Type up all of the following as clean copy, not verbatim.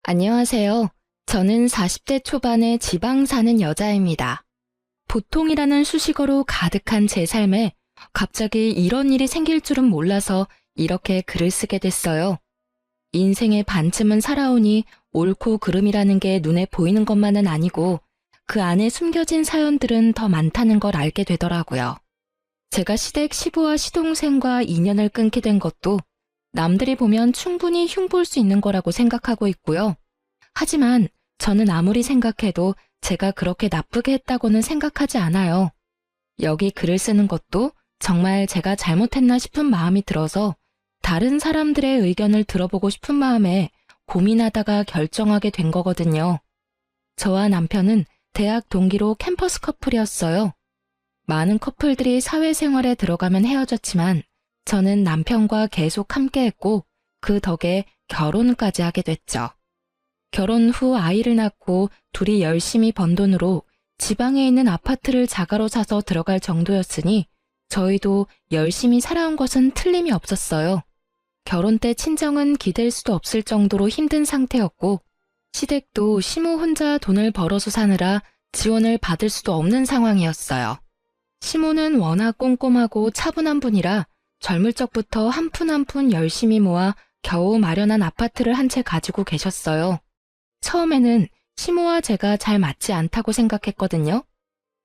안녕하세요. 저는 40대 초반의 지방 사는 여자입니다. 보통이라는 수식어로 가득한 제 삶에 갑자기 이런 일이 생길 줄은 몰라서 이렇게 글을 쓰게 됐어요. 인생의 반쯤은 살아오니 옳고 그름이라는 게 눈에 보이는 것만은 아니고 그 안에 숨겨진 사연들은 더 많다는 걸 알게 되더라고요. 제가 시댁 시부와 시동생과 인연을 끊게 된 것도 남들이 보면 충분히 흉볼 수 있는 거라고 생각하고 있고요. 하지만 저는 아무리 생각해도 제가 그렇게 나쁘게 했다고는 생각하지 않아요. 여기 글을 쓰는 것도 정말 제가 잘못했나 싶은 마음이 들어서 다른 사람들의 의견을 들어보고 싶은 마음에 고민하다가 결정하게 된 거거든요. 저와 남편은 대학 동기로 캠퍼스 커플이었어요. 많은 커플들이 사회생활에 들어가면 헤어졌지만 저는 남편과 계속 함께했고 그 덕에 결혼까지 하게 됐죠. 결혼 후 아이를 낳고 둘이 열심히 번 돈으로 지방에 있는 아파트를 자가로 사서 들어갈 정도였으니 저희도 열심히 살아온 것은 틀림이 없었어요. 결혼 때 친정은 기댈 수도 없을 정도로 힘든 상태였고 시댁도 시모 혼자 돈을 벌어서 사느라 지원을 받을 수도 없는 상황이었어요. 시모는 워낙 꼼꼼하고 차분한 분이라 젊을 적부터 한 푼 한 푼 열심히 모아 겨우 마련한 아파트를 한 채 가지고 계셨어요. 처음에는 시모와 제가 잘 맞지 않다고 생각했거든요.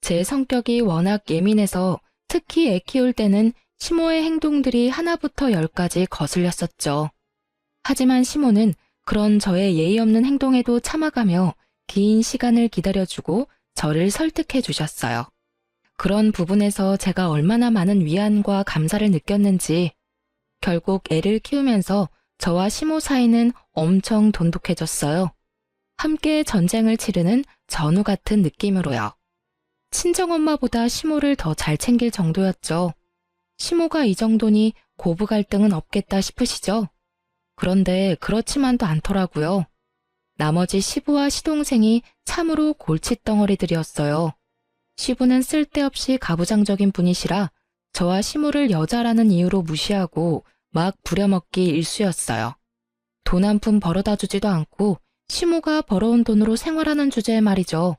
제 성격이 워낙 예민해서 특히 애 키울 때는 시모의 행동들이 하나부터 열까지 거슬렸었죠. 하지만 시모는 그런 저의 예의 없는 행동에도 참아가며 긴 시간을 기다려주고 저를 설득해 주셨어요. 그런 부분에서 제가 얼마나 많은 위안과 감사를 느꼈는지 결국 애를 키우면서 저와 시모 사이는 엄청 돈독해졌어요. 함께 전쟁을 치르는 전우 같은 느낌으로요. 친정엄마보다 시모를 더 잘 챙길 정도였죠. 시모가 이 정도니 고부 갈등은 없겠다 싶으시죠? 그런데 그렇지만도 않더라고요. 나머지 시부와 시동생이 참으로 골칫덩어리들이었어요. 시부는 쓸데없이 가부장적인 분이시라 저와 시모를 여자라는 이유로 무시하고 막 부려먹기 일쑤였어요. 돈 한 푼 벌어다 주지도 않고 시모가 벌어온 돈으로 생활하는 주제에 말이죠.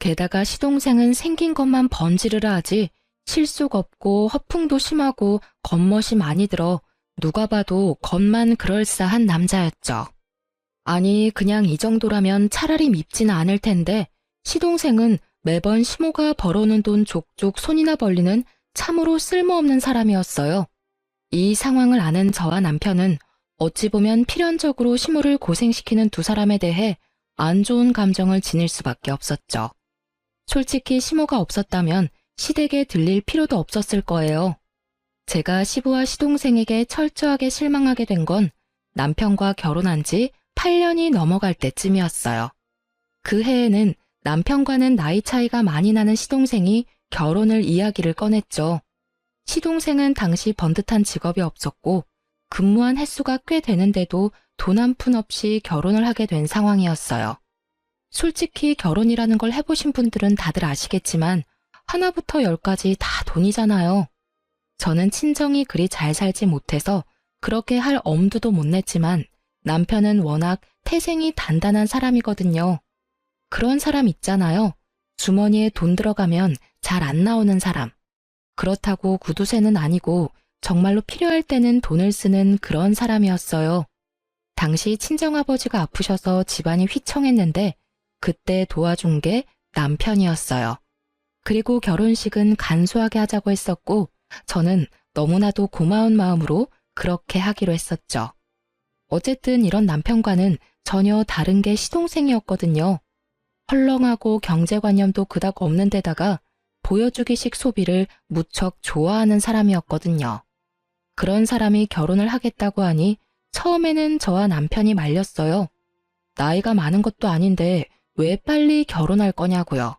게다가 시동생은 생긴 것만 번지르르 하지 실속 없고 허풍도 심하고 겉멋이 많이 들어 누가 봐도 겉만 그럴싸한 남자였죠. 아니 그냥 이 정도라면 차라리 밉지는 않을 텐데 시동생은 매번 시모가 벌어오는 돈 족족 손이나 벌리는 참으로 쓸모없는 사람이었어요. 이 상황을 아는 저와 남편은 어찌 보면 필연적으로 시모를 고생시키는 두 사람에 대해 안 좋은 감정을 지닐 수밖에 없었죠. 솔직히 시모가 없었다면 시댁에 들릴 필요도 없었을 거예요. 제가 시부와 시동생에게 철저하게 실망하게 된 건 남편과 결혼한 지 8년이 넘어갈 때쯤이었어요. 그 해에는 남편과는 나이 차이가 많이 나는 시동생이 결혼을 이야기를 꺼냈죠. 시동생은 당시 번듯한 직업이 없었고 근무한 횟수가 꽤 되는데도 돈 한 푼 없이 결혼을 하게 된 상황이었어요. 솔직히 결혼이라는 걸 해보신 분들은 다들 아시겠지만 하나부터 열까지 다 돈이잖아요. 저는 친정이 그리 잘 살지 못해서 그렇게 할 엄두도 못 냈지만 남편은 워낙 태생이 단단한 사람이거든요. 그런 사람 있잖아요. 주머니에 돈 들어가면 잘 안 나오는 사람. 그렇다고 구두쇠는 아니고 정말로 필요할 때는 돈을 쓰는 그런 사람이었어요. 당시 친정아버지가 아프셔서 집안이 휘청했는데 그때 도와준 게 남편이었어요. 그리고 결혼식은 간소하게 하자고 했었고 저는 너무나도 고마운 마음으로 그렇게 하기로 했었죠. 어쨌든 이런 남편과는 전혀 다른 게 시동생이었거든요. 헐렁하고 경제관념도 그닥 없는 데다가 보여주기식 소비를 무척 좋아하는 사람이었거든요. 그런 사람이 결혼을 하겠다고 하니 처음에는 저와 남편이 말렸어요. 나이가 많은 것도 아닌데 왜 빨리 결혼할 거냐고요.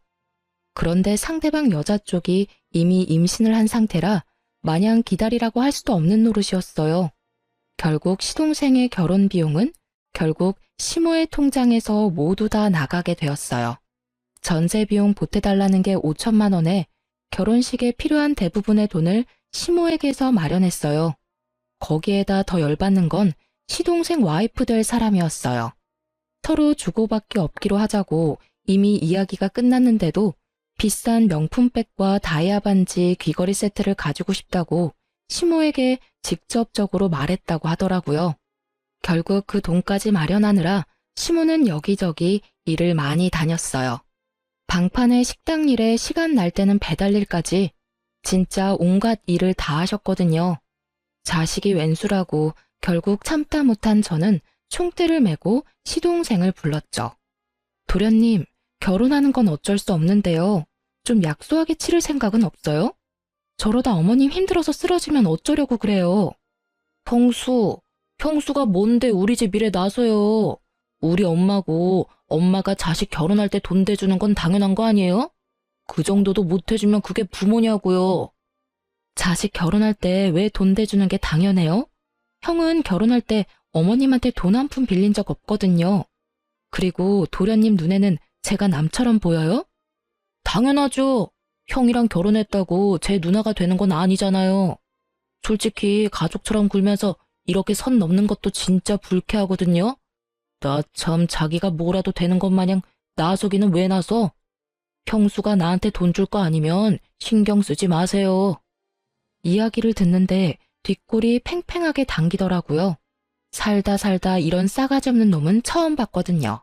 그런데 상대방 여자 쪽이 이미 임신을 한 상태라 마냥 기다리라고 할 수도 없는 노릇이었어요. 결국 시동생의 결혼 비용은 결국 시모의 통장에서 모두 다 나가게 되었어요. 전세 비용 보태달라는 게 5천만 원에 결혼식에 필요한 대부분의 돈을 시모에게서 마련했어요. 거기에다 더 열받는 건 시동생 와이프 될 사람이었어요. 서로 주고받기 없기로 하자고 이미 이야기가 끝났는데도 비싼 명품백과 다이아 반지, 귀걸이 세트를 가지고 싶다고 시모에게 직접적으로 말했다고 하더라고요. 결국 그 돈까지 마련하느라 시모는 여기저기 일을 많이 다녔어요. 방판의 식당 일에 시간 날 때는 배달 일까지 진짜 온갖 일을 다 하셨거든요. 자식이 웬수라고 결국 참다 못한 저는 총대를 메고 시동생을 불렀죠. 도련님, 결혼하는 건 어쩔 수 없는데요. 좀 약소하게 치를 생각은 없어요? 저러다 어머님 힘들어서 쓰러지면 어쩌려고 그래요. 형수가 뭔데 우리 집 일에 나서요. 우리 엄마고 엄마가 자식 결혼할 때 돈 대주는 건 당연한 거 아니에요? 그 정도도 못 해주면 그게 부모냐고요. 자식 결혼할 때 왜 돈 대주는 게 당연해요? 형은 결혼할 때 어머님한테 돈 한 푼 빌린 적 없거든요. 그리고 도련님 눈에는 제가 남처럼 보여요? 당연하죠. 형이랑 결혼했다고 제 누나가 되는 건 아니잖아요. 솔직히 가족처럼 굴면서 이렇게 선 넘는 것도 진짜 불쾌하거든요. 나 참 자기가 뭐라도 되는 것 마냥 나서기는 왜 나서? 형수가 나한테 돈 줄 거 아니면 신경 쓰지 마세요. 이야기를 듣는데 뒷골이 팽팽하게 당기더라고요. 살다 이런 싸가지 없는 놈은 처음 봤거든요.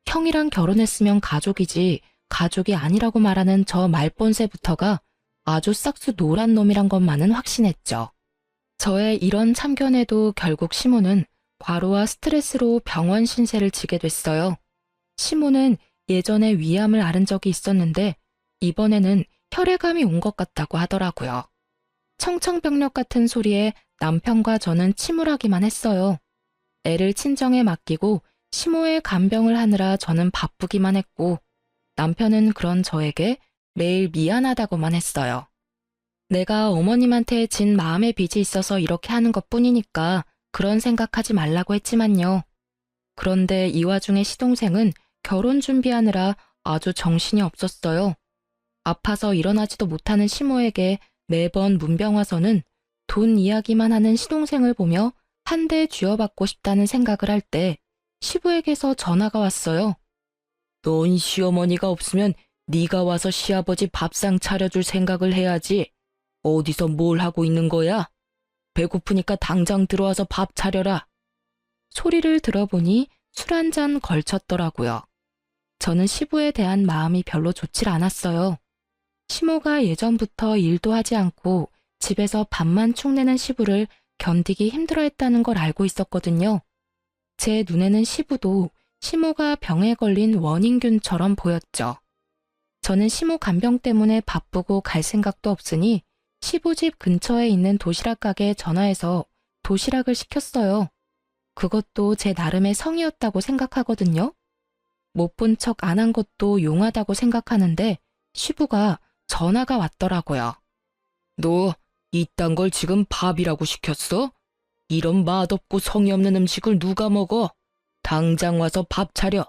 형이랑 결혼했으면 가족이지 가족이 아니라고 말하는 저 말본새부터가 아주 싹수 노란 놈이란 것만은 확신했죠. 저의 이런 참견에도 결국 시모는 과로와 스트레스로 병원 신세를 지게 됐어요. 시모는 예전에 위암을 앓은 적이 있었는데 이번에는 혈액암이 온 것 같다고 하더라고요. 청청병력 같은 소리에 남편과 저는 침울하기만 했어요. 애를 친정에 맡기고 시모의 간병을 하느라 저는 바쁘기만 했고 남편은 그런 저에게 매일 미안하다고만 했어요. 내가 어머님한테 진 마음의 빚이 있어서 이렇게 하는 것뿐이니까 그런 생각하지 말라고 했지만요. 그런데 이 와중에 시동생은 결혼 준비하느라 아주 정신이 없었어요. 아파서 일어나지도 못하는 시모에게 매번 문병 와서는 돈 이야기만 하는 시동생을 보며 한 대 쥐어받고 싶다는 생각을 할 때 시부에게서 전화가 왔어요. 넌 시어머니가 없으면 네가 와서 시아버지 밥상 차려줄 생각을 해야지. 어디서 뭘 하고 있는 거야? 배고프니까 당장 들어와서 밥 차려라. 소리를 들어보니 술 한 잔 걸쳤더라고요. 저는 시부에 대한 마음이 별로 좋질 않았어요. 시모가 예전부터 일도 하지 않고 집에서 밥만 축내는 시부를 견디기 힘들어했다는 걸 알고 있었거든요. 제 눈에는 시부도 시모가 병에 걸린 원인균처럼 보였죠. 저는 시모 간병 때문에 바쁘고 갈 생각도 없으니 시부 집 근처에 있는 도시락 가게에 전화해서 도시락을 시켰어요. 그것도 제 나름의 성의였다고 생각하거든요. 못 본 척 안 한 것도 용하다고 생각하는데 시부가 전화가 왔더라고요. 너 이딴 걸 지금 밥이라고 시켰어? 이런 맛없고 성의 없는 음식을 누가 먹어? 당장 와서 밥 차려.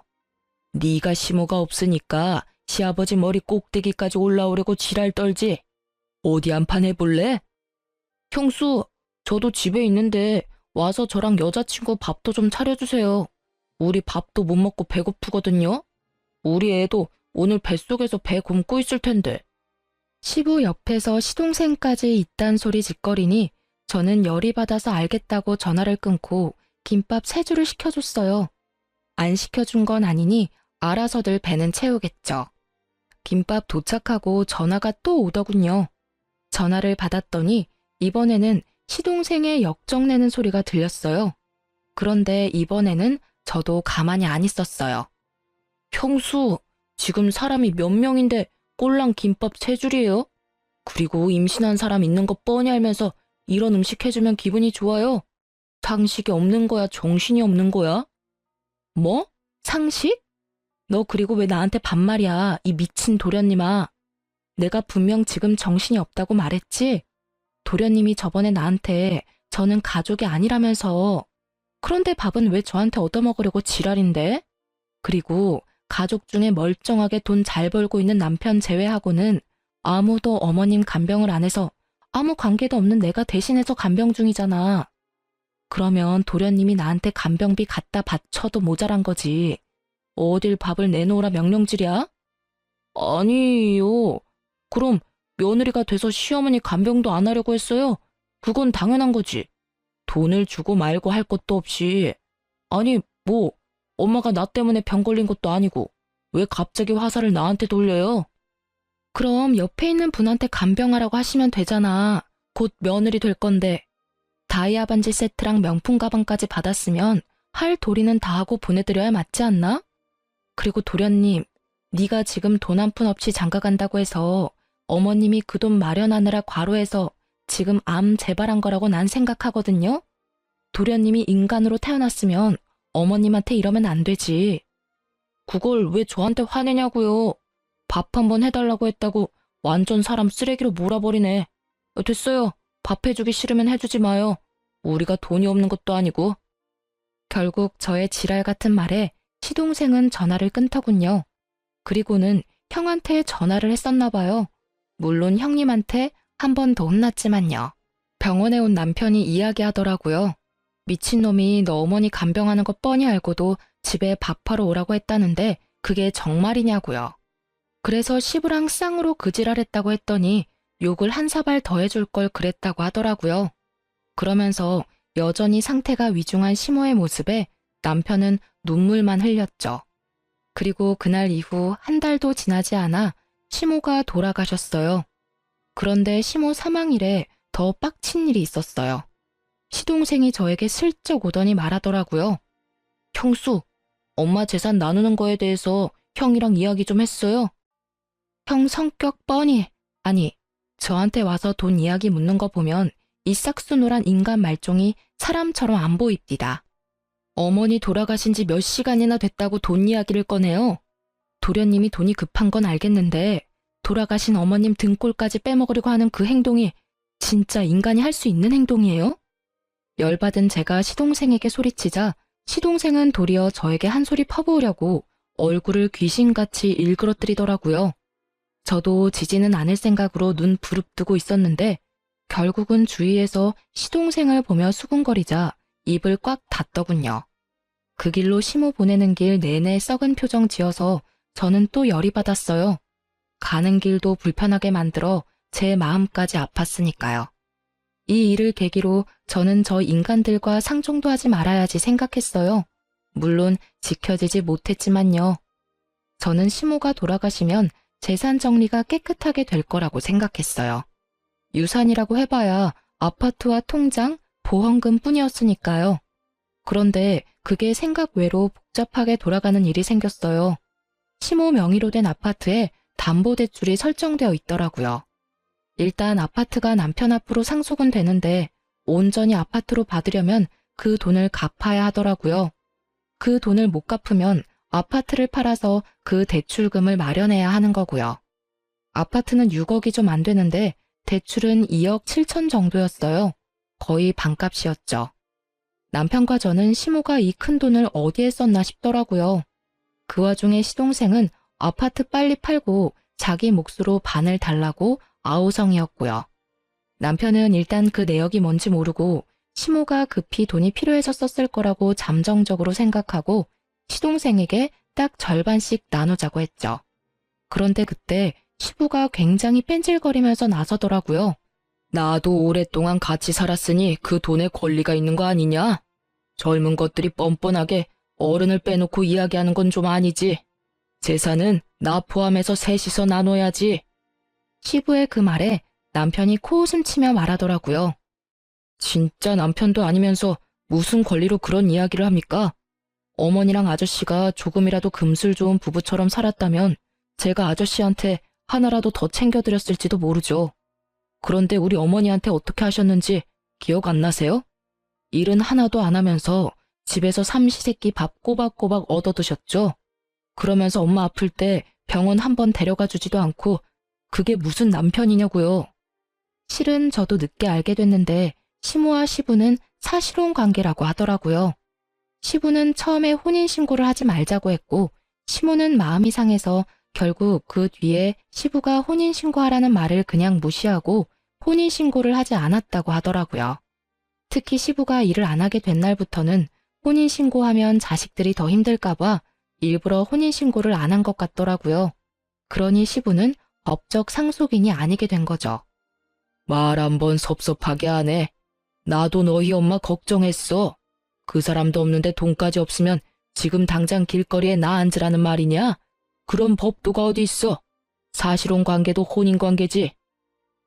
네가 시모가 없으니까 시아버지 머리 꼭대기까지 올라오려고 지랄 떨지. 어디 한판 해볼래? 형수, 저도 집에 있는데 와서 저랑 여자친구 밥도 좀 차려주세요. 우리 밥도 못 먹고 배고프거든요. 우리 애도 오늘 뱃속에서 배 굶고 있을 텐데. 시부 옆에서 시동생까지 이딴 소리 짓거리니 저는 열이 받아서 알겠다고 전화를 끊고 김밥 3줄을 시켜줬어요. 안 시켜준 건 아니니 알아서들 배는 채우겠죠. 김밥 도착하고 전화가 또 오더군요. 전화를 받았더니 이번에는 시동생의 역정내는 소리가 들렸어요. 그런데 이번에는 저도 가만히 안 있었어요. 형수, 지금 사람이 몇 명인데 꼴랑 김밥 3줄이에요? 그리고 임신한 사람 있는 거 뻔히 알면서 이런 음식 해주면 기분이 좋아요? 상식이 없는 거야, 정신이 없는 거야? 뭐? 상식? 너 그리고 왜 나한테 반말이야, 이 미친 도련님아. 내가 분명 지금 정신이 없다고 말했지? 도련님이 저번에 나한테 저는 가족이 아니라면서. 그런데 밥은 왜 저한테 얻어먹으려고 지랄인데? 그리고 가족 중에 멀쩡하게 돈 잘 벌고 있는 남편 제외하고는 아무도 어머님 간병을 안 해서 아무 관계도 없는 내가 대신해서 간병 중이잖아. 그러면 도련님이 나한테 간병비 갖다 바쳐도 모자란 거지. 어딜 밥을 내놓으라 명령질이야? 아니요. 그럼 며느리가 돼서 시어머니 간병도 안 하려고 했어요? 그건 당연한 거지. 돈을 주고 말고 할 것도 없이. 아니, 뭐, 엄마가 나 때문에 병 걸린 것도 아니고 왜 갑자기 화살을 나한테 돌려요? 그럼 옆에 있는 분한테 간병하라고 하시면 되잖아. 곧 며느리 될 건데. 다이아 반지 세트랑 명품 가방까지 받았으면 할 도리는 다 하고 보내드려야 맞지 않나? 그리고 도련님, 네가 지금 돈 한 푼 없이 장가 간다고 해서 어머님이 그 돈 마련하느라 과로해서 지금 암 재발한 거라고 난 생각하거든요. 도련님이 인간으로 태어났으면 어머님한테 이러면 안 되지. 그걸 왜 저한테 화내냐고요. 밥 한 번 해달라고 했다고 완전 사람 쓰레기로 몰아버리네. 됐어요. 밥 해주기 싫으면 해주지 마요. 우리가 돈이 없는 것도 아니고. 결국 저의 지랄 같은 말에 시동생은 전화를 끊더군요. 그리고는 형한테 전화를 했었나 봐요. 물론 형님한테 한 번 더 혼났지만요. 병원에 온 남편이 이야기하더라고요. 미친놈이 너 어머니 간병하는 거 뻔히 알고도 집에 밥하러 오라고 했다는데 그게 정말이냐고요. 그래서 시부랑 쌍으로 그 지랄했다고 했더니 욕을 한 사발 더 해줄 걸 그랬다고 하더라고요. 그러면서 여전히 상태가 위중한 시모의 모습에 남편은 눈물만 흘렸죠. 그리고 그날 이후 한 달도 지나지 않아 시모가 돌아가셨어요. 그런데 시모 사망일에 더 빡친 일이 있었어요. 시동생이 저에게 슬쩍 오더니 말하더라고요. 형수, 엄마 재산 나누는 거에 대해서 형이랑 이야기 좀 했어요? 형 성격 뻔히, 아니, 저한테 와서 돈 이야기 묻는 거 보면 이 싹수노란 인간 말종이 사람처럼 안 보입니다. 어머니 돌아가신 지 몇 시간이나 됐다고 돈 이야기를 꺼내요. 도련님이 돈이 급한 건 알겠는데 돌아가신 어머님 등골까지 빼먹으려고 하는 그 행동이 진짜 인간이 할 수 있는 행동이에요? 열받은 제가 시동생에게 소리치자 시동생은 도리어 저에게 한 소리 퍼부으려고 얼굴을 귀신같이 일그러뜨리더라고요. 저도 지지는 않을 생각으로 눈 부릅뜨고 있었는데 결국은 주위에서 시동생을 보며 수군거리자 입을 꽉 닫더군요. 그 길로 시모 보내는 길 내내 썩은 표정 지어서 저는 또 열이 받았어요. 가는 길도 불편하게 만들어 제 마음까지 아팠으니까요. 이 일을 계기로 저는 저 인간들과 상종도 하지 말아야지 생각했어요. 물론 지켜지지 못했지만요. 저는 시모가 돌아가시면 재산 정리가 깨끗하게 될 거라고 생각했어요. 유산이라고 해봐야 아파트와 통장, 보험금 뿐이었으니까요. 그런데 그게 생각 외로 복잡하게 돌아가는 일이 생겼어요. 시모 명의로 된 아파트에 담보대출이 설정되어 있더라고요. 일단 아파트가 남편 앞으로 상속은 되는데 온전히 아파트로 받으려면 그 돈을 갚아야 하더라고요. 그 돈을 못 갚으면 아파트를 팔아서 그 대출금을 마련해야 하는 거고요. 아파트는 6억이 좀 안 되는데 대출은 2억 7천 정도였어요. 거의 반값이었죠. 남편과 저는 시모가 이 큰 돈을 어디에 썼나 싶더라고요. 그 와중에 시동생은 아파트 빨리 팔고 자기 몫으로 반을 달라고 아우성이었고요. 남편은 일단 그 내역이 뭔지 모르고 시모가 급히 돈이 필요해서 썼을 거라고 잠정적으로 생각하고 시동생에게 딱 절반씩 나누자고 했죠. 그런데 그때 시부가 굉장히 뺀질거리면서 나서더라고요. 나도 오랫동안 같이 살았으니 그 돈에 권리가 있는 거 아니냐? 젊은 것들이 뻔뻔하게 어른을 빼놓고 이야기하는 건 좀 아니지. 재산은 나 포함해서 셋이서 나눠야지. 시부의 그 말에 남편이 코웃음 치며 말하더라고요. 진짜 남편도 아니면서 무슨 권리로 그런 이야기를 합니까? 어머니랑 아저씨가 조금이라도 금술 좋은 부부처럼 살았다면 제가 아저씨한테 하나라도 더 챙겨드렸을지도 모르죠. 그런데 우리 어머니한테 어떻게 하셨는지 기억 안 나세요? 일은 하나도 안 하면서 집에서 삼시세끼 밥 꼬박꼬박 얻어드셨죠? 그러면서 엄마 아플 때 병원 한 번 데려가 주지도 않고 그게 무슨 남편이냐고요. 실은 저도 늦게 알게 됐는데 시모와 시부는 사실혼 관계라고 하더라고요. 시부는 처음에 혼인신고를 하지 말자고 했고 시모는 마음이 상해서 결국 그 뒤에 시부가 혼인신고하라는 말을 그냥 무시하고 혼인신고를 하지 않았다고 하더라고요. 특히 시부가 일을 안 하게 된 날부터는 혼인신고하면 자식들이 더 힘들까봐 일부러 혼인신고를 안 한 것 같더라고요. 그러니 시부는 법적 상속인이 아니게 된 거죠. 말 한번 섭섭하게 하네. 나도 너희 엄마 걱정했어. 그 사람도 없는데 돈까지 없으면 지금 당장 길거리에 나 앉으라는 말이냐? 그런 법도가 어디 있어? 사실혼 관계도 혼인 관계지.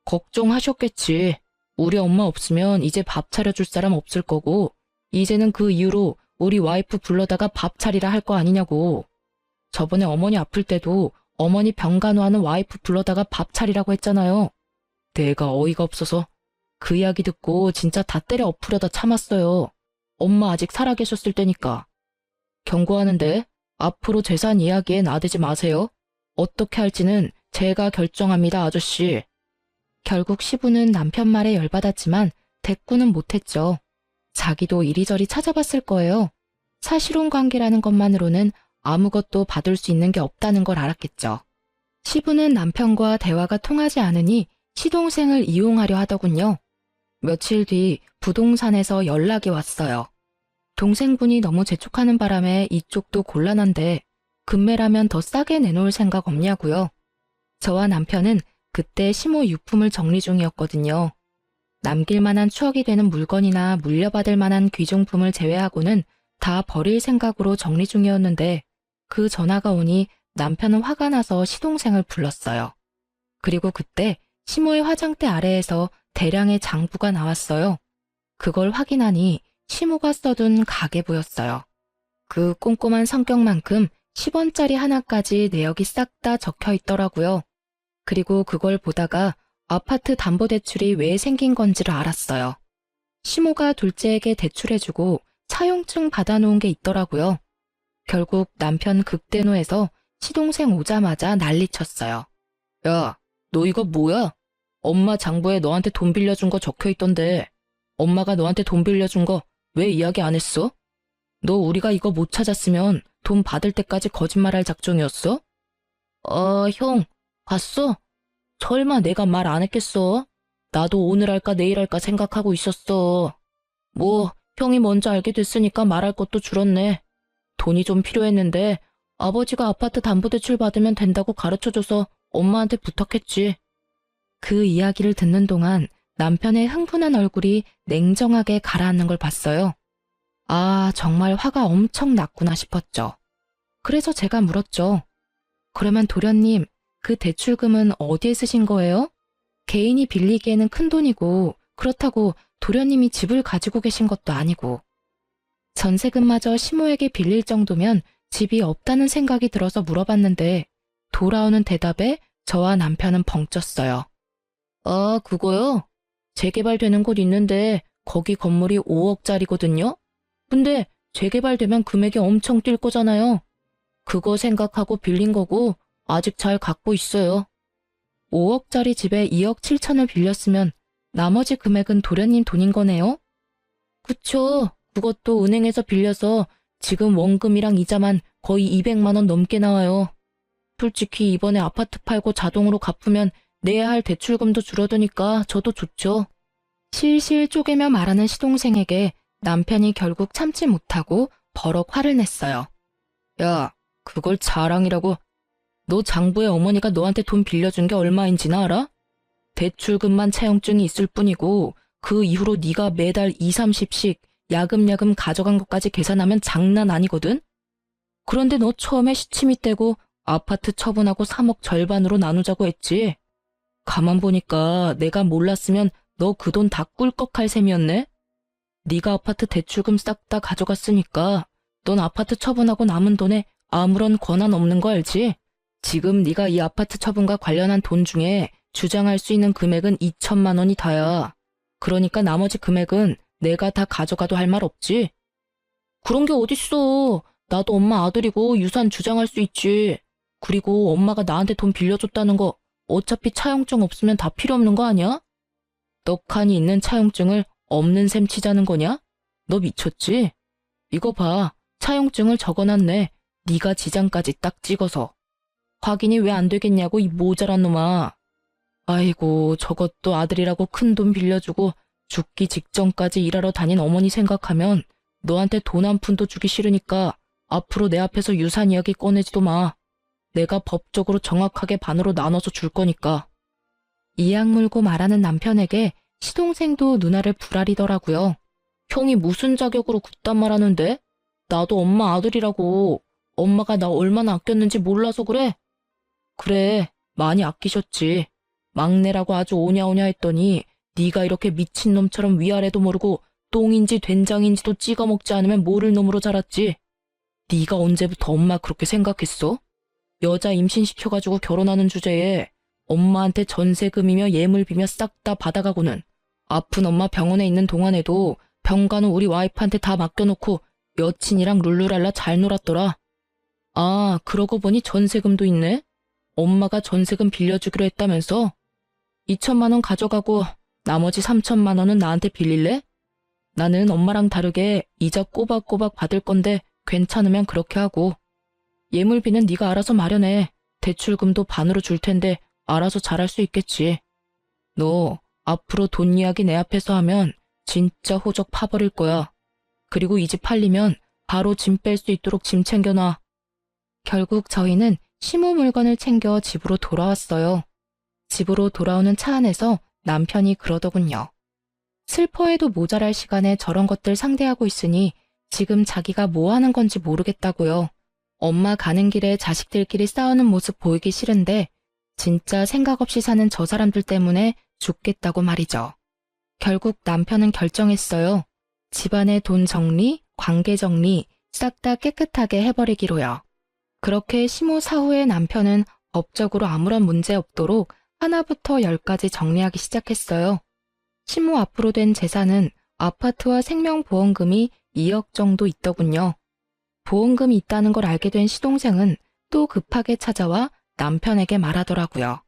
걱정하셨겠지. 우리 엄마 없으면 이제 밥 차려줄 사람 없을 거고 이제는 그 이후로 우리 와이프 불러다가 밥 차리라 할 거 아니냐고. 저번에 어머니 아플 때도 어머니 병간호하는 와이프 불러다가 밥 차리라고 했잖아요. 내가 어이가 없어서 그 이야기 듣고 진짜 다 때려 엎으려다 참았어요. 엄마 아직 살아계셨을 때니까. 경고하는데 앞으로 재산 이야기에 나대지 마세요. 어떻게 할지는 제가 결정합니다, 아저씨. 결국 시부는 남편 말에 열받았지만 대꾸는 못했죠. 자기도 이리저리 찾아봤을 거예요. 사실혼 관계라는 것만으로는 아무것도 받을 수 있는 게 없다는 걸 알았겠죠. 시부는 남편과 대화가 통하지 않으니 시동생을 이용하려 하더군요. 며칠 뒤 부동산에서 연락이 왔어요. 동생분이 너무 재촉하는 바람에 이쪽도 곤란한데 금매라면 더 싸게 내놓을 생각 없냐고요. 저와 남편은 그때 시모 유품을 정리 중이었거든요. 남길 만한 추억이 되는 물건이나 물려받을 만한 귀중품을 제외하고는 다 버릴 생각으로 정리 중이었는데 그 전화가 오니 남편은 화가 나서 시동생을 불렀어요. 그리고 그때 시모의 화장대 아래에서 대량의 장부가 나왔어요. 그걸 확인하니 시모가 써둔 가계부였어요. 그 꼼꼼한 성격만큼 10원짜리 하나까지 내역이 싹 다 적혀 있더라고요. 그리고 그걸 보다가 아파트 담보대출이 왜 생긴 건지를 알았어요. 시모가 둘째에게 대출해주고 차용증 받아놓은 게 있더라고요. 결국 남편 극대노해서 시동생 오자마자 난리쳤어요. 야, 너 이거 뭐야? 엄마 장부에 너한테 돈 빌려준 거 적혀 있던데 엄마가 너한테 돈 빌려준 거 왜 이야기 안 했어? 너 우리가 이거 못 찾았으면 돈 받을 때까지 거짓말할 작정이었어? 형, 봤어? 설마 내가 말 안 했겠어? 나도 오늘 할까 내일 할까 생각하고 있었어. 뭐 형이 먼저 알게 됐으니까 말할 것도 줄었네. 돈이 좀 필요했는데 아버지가 아파트 담보대출 받으면 된다고 가르쳐줘서 엄마한테 부탁했지. 그 이야기를 듣는 동안 남편의 흥분한 얼굴이 냉정하게 가라앉는 걸 봤어요. 아, 정말 화가 엄청 났구나 싶었죠. 그래서 제가 물었죠. 그러면 도련님, 그 대출금은 어디에 쓰신 거예요? 개인이 빌리기에는 큰 돈이고 그렇다고 도련님이 집을 가지고 계신 것도 아니고. 전세금마저 시모에게 빌릴 정도면 집이 없다는 생각이 들어서 물어봤는데 돌아오는 대답에 저와 남편은 벙쪘어요. 아, 그거요? 재개발되는 곳 있는데 거기 건물이 5억짜리거든요? 근데 재개발되면 금액이 엄청 뛸 거잖아요. 그거 생각하고 빌린 거고 아직 잘 갖고 있어요. 5억짜리 집에 2억 7천을 빌렸으면 나머지 금액은 도련님 돈인 거네요? 그쵸. 그것도 은행에서 빌려서 지금 원금이랑 이자만 거의 200만 원 넘게 나와요. 솔직히 이번에 아파트 팔고 자동으로 갚으면 내야 할 대출금도 줄어드니까 저도 좋죠. 실실 쪼개며 말하는 시동생에게 남편이 결국 참지 못하고 버럭 화를 냈어요. 야, 그걸 자랑이라고. 너 장부에 어머니가 너한테 돈 빌려준 게 얼마인지나 알아? 대출금만 차용증이 있을 뿐이고 그 이후로 네가 매달 2, 30씩 야금야금 가져간 것까지 계산하면 장난 아니거든? 그런데 너 처음에 시치미 떼고 아파트 처분하고 3억 절반으로 나누자고 했지. 가만 보니까 내가 몰랐으면 너 그 돈 다 꿀꺽할 셈이었네? 네가 아파트 대출금 싹 다 가져갔으니까 넌 아파트 처분하고 남은 돈에 아무런 권한 없는 거 알지? 지금 네가 이 아파트 처분과 관련한 돈 중에 주장할 수 있는 금액은 2천만 원이 다야. 그러니까 나머지 금액은 내가 다 가져가도 할 말 없지? 그런 게 어딨어. 나도 엄마 아들이고 유산 주장할 수 있지. 그리고 엄마가 나한테 돈 빌려줬다는 거 어차피 차용증 없으면 다 필요 없는 거 아니야? 떡하니 있는 차용증을 없는 셈 치자는 거냐? 너 미쳤지? 이거 봐. 차용증을 적어놨네. 네가 지장까지 딱 찍어서. 확인이 왜 안 되겠냐고 이 모자란 놈아. 아이고 저것도 아들이라고 큰 돈 빌려주고 죽기 직전까지 일하러 다닌 어머니 생각하면 너한테 돈 한 푼도 주기 싫으니까 앞으로 내 앞에서 유산 이야기 꺼내지도 마. 내가 법적으로 정확하게 반으로 나눠서 줄 거니까. 이악 물고 말하는 남편에게 시동생도 누나를 부라리더라고요. 형이 무슨 자격으로 그딴 말 하는데? 나도 엄마 아들이라고. 엄마가 나 얼마나 아꼈는지 몰라서 그래? 그래, 많이 아끼셨지. 막내라고 아주 오냐오냐 했더니 네가 이렇게 미친놈처럼 위아래도 모르고 똥인지 된장인지도 찍어 먹지 않으면 모를 놈으로 자랐지. 네가 언제부터 엄마 그렇게 생각했어? 여자 임신시켜가지고 결혼하는 주제에 엄마한테 전세금이며 예물비며 싹 다 받아가고는 아픈 엄마 병원에 있는 동안에도 병가는 우리 와이프한테 다 맡겨놓고 여친이랑 룰루랄라 잘 놀았더라. 아, 그러고 보니 전세금도 있네? 엄마가 전세금 빌려주기로 했다면서? 2천만 원 가져가고 나머지 3천만 원은 나한테 빌릴래? 나는 엄마랑 다르게 이자 꼬박꼬박 받을 건데 괜찮으면 그렇게 하고. 예물비는 네가 알아서 마련해. 대출금도 반으로 줄 텐데 알아서 잘할 수 있겠지. 너 앞으로 돈 이야기 내 앞에서 하면 진짜 호적 파버릴 거야. 그리고 이 집 팔리면 바로 짐 뺄 수 있도록 짐 챙겨놔. 결국 저희는 시모 물건을 챙겨 집으로 돌아왔어요. 집으로 돌아오는 차 안에서 남편이 그러더군요. 슬퍼해도 모자랄 시간에 저런 것들 상대하고 있으니 지금 자기가 뭐 하는 건지 모르겠다고요. 엄마 가는 길에 자식들끼리 싸우는 모습 보이기 싫은데 진짜 생각 없이 사는 저 사람들 때문에 죽겠다고 말이죠. 결국 남편은 결정했어요. 집안의 돈 정리, 관계 정리 싹 다 깨끗하게 해버리기로요. 그렇게 시모 사후에 남편은 법적으로 아무런 문제 없도록 하나부터 10까지 정리하기 시작했어요. 시모 앞으로 된 재산은 아파트와 생명보험금이 2억 정도 있더군요. 보험금이 있다는 걸 알게 된 시동생은 또 급하게 찾아와 남편에게 말하더라고요.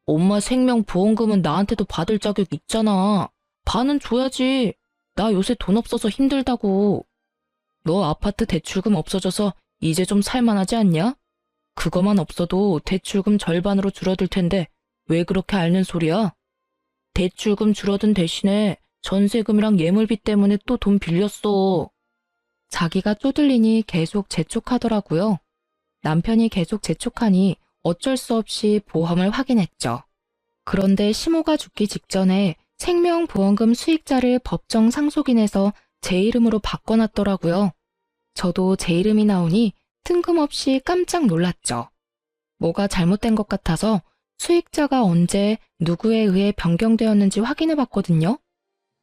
엄마 생명보험금은 나한테도 받을 자격 있잖아. 반은 줘야지. 나 요새 돈 없어서 힘들다고. 너 아파트 대출금 없어져서 이제 좀 살만하지 않냐? 그거만 없어도 대출금 절반으로 줄어들 텐데 왜 그렇게 앓는 소리야? 대출금 줄어든 대신에 전세금이랑 예물비 때문에 또 돈 빌렸어. 자기가 쪼들리니 계속 재촉하더라고요. 남편이 계속 재촉하니 어쩔 수 없이 보험을 확인했죠. 그런데 시모가 죽기 직전에 생명보험금 수익자를 법정 상속인에서 제 이름으로 바꿔놨더라고요. 저도 제 이름이 나오니 뜬금없이 깜짝 놀랐죠. 뭐가 잘못된 것 같아서 수익자가 언제 누구에 의해 변경되었는지 확인해봤거든요.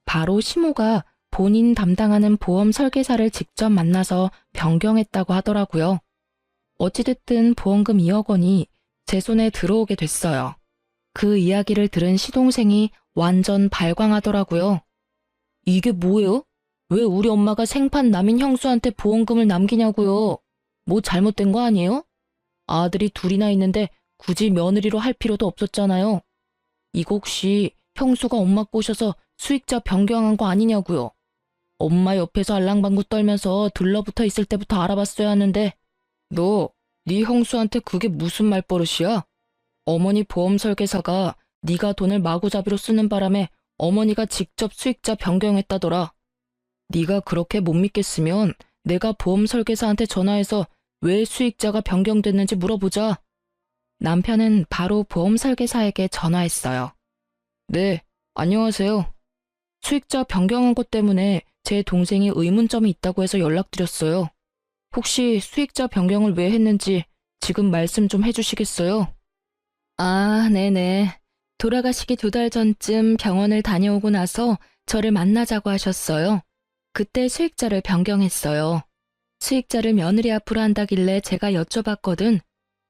바로 시모가 본인 담당하는 보험 설계사를 직접 만나서 변경했다고 하더라고요. 어찌됐든 보험금 2억 원이 제 손에 들어오게 됐어요. 그 이야기를 들은 시동생이 완전 발광하더라고요. 이게 뭐예요? 왜 우리 엄마가 생판 남인 형수한테 보험금을 남기냐고요? 뭐 잘못된 거 아니에요? 아들이 둘이나 있는데 굳이 며느리로 할 필요도 없었잖아요. 이거 혹시 형수가 엄마 꼬셔서 수익자 변경한 거 아니냐고요? 엄마 옆에서 알랑방구 떨면서 들러붙어 있을 때부터 알아봤어야 하는데 네 형수한테 그게 무슨 말버릇이야? 어머니 보험 설계사가 네가 돈을 마구잡이로 쓰는 바람에 어머니가 직접 수익자 변경했다더라. 네가 그렇게 못 믿겠으면 내가 보험 설계사한테 전화해서 왜 수익자가 변경됐는지 물어보자. 남편은 바로 보험 설계사에게 전화했어요. 네, 안녕하세요. 수익자 변경한 것 때문에 제 동생이 의문점이 있다고 해서 연락드렸어요. 혹시 수익자 변경을 왜 했는지 지금 말씀 좀 해주시겠어요? 아, 네네. 돌아가시기 2달 전쯤 병원을 다녀오고 나서 저를 만나자고 하셨어요. 그때 수익자를 변경했어요. 수익자를 며느리 앞으로 한다길래 제가 여쭤봤거든.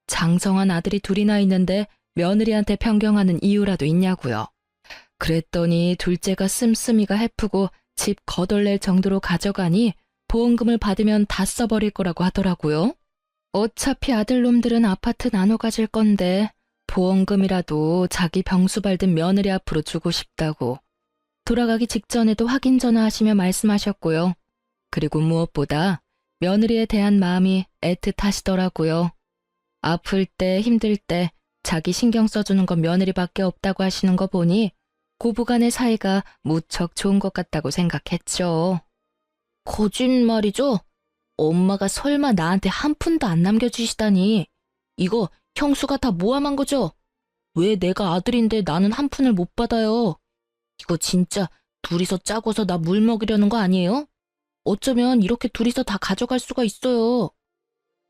장성한 아들이 둘이나 있는데 며느리한테 변경하는 이유라도 있냐고요. 그랬더니 둘째가 씀씀이가 해프고 집 거덜낼 정도로 가져가니 보험금을 받으면 다 써버릴 거라고 하더라고요. 어차피 아들놈들은 아파트 나눠 가질 건데 보험금이라도 자기 병수 밟은 며느리 앞으로 주고 싶다고. 돌아가기 직전에도 확인 전화하시며 말씀하셨고요. 그리고 무엇보다 며느리에 대한 마음이 애틋하시더라고요. 아플 때 힘들 때 자기 신경 써주는 건 며느리밖에 없다고 하시는 거 보니 고부간의 사이가 무척 좋은 것 같다고 생각했죠. 거짓말이죠? 엄마가 설마 나한테 한 푼도 안 남겨주시다니. 이거 형수가 다 모함한 거죠? 왜 내가 아들인데 나는 한 푼을 못 받아요? 이거 진짜 둘이서 짜고서 나 물 먹이려는 거 아니에요? 어쩌면 이렇게 둘이서 다 가져갈 수가 있어요.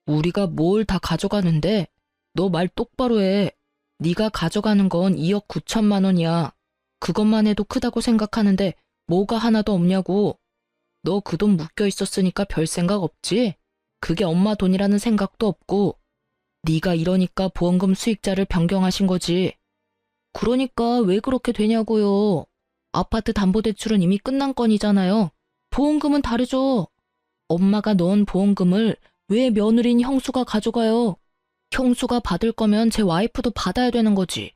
우리가 뭘 다 가져가는데? 너 말 똑바로 해. 네가 가져가는 건 2억 9천만 원이야. 그것만 해도 크다고 생각하는데 뭐가 하나도 없냐고. 너 그 돈 묶여 있었으니까 별 생각 없지? 그게 엄마 돈이라는 생각도 없고. 네가 이러니까 보험금 수익자를 변경하신 거지. 그러니까 왜 그렇게 되냐고요. 아파트 담보대출은 이미 끝난 건이잖아요. 보험금은 다르죠. 엄마가 넣은 보험금을 왜 며느리인 형수가 가져가요? 형수가 받을 거면 제 와이프도 받아야 되는 거지.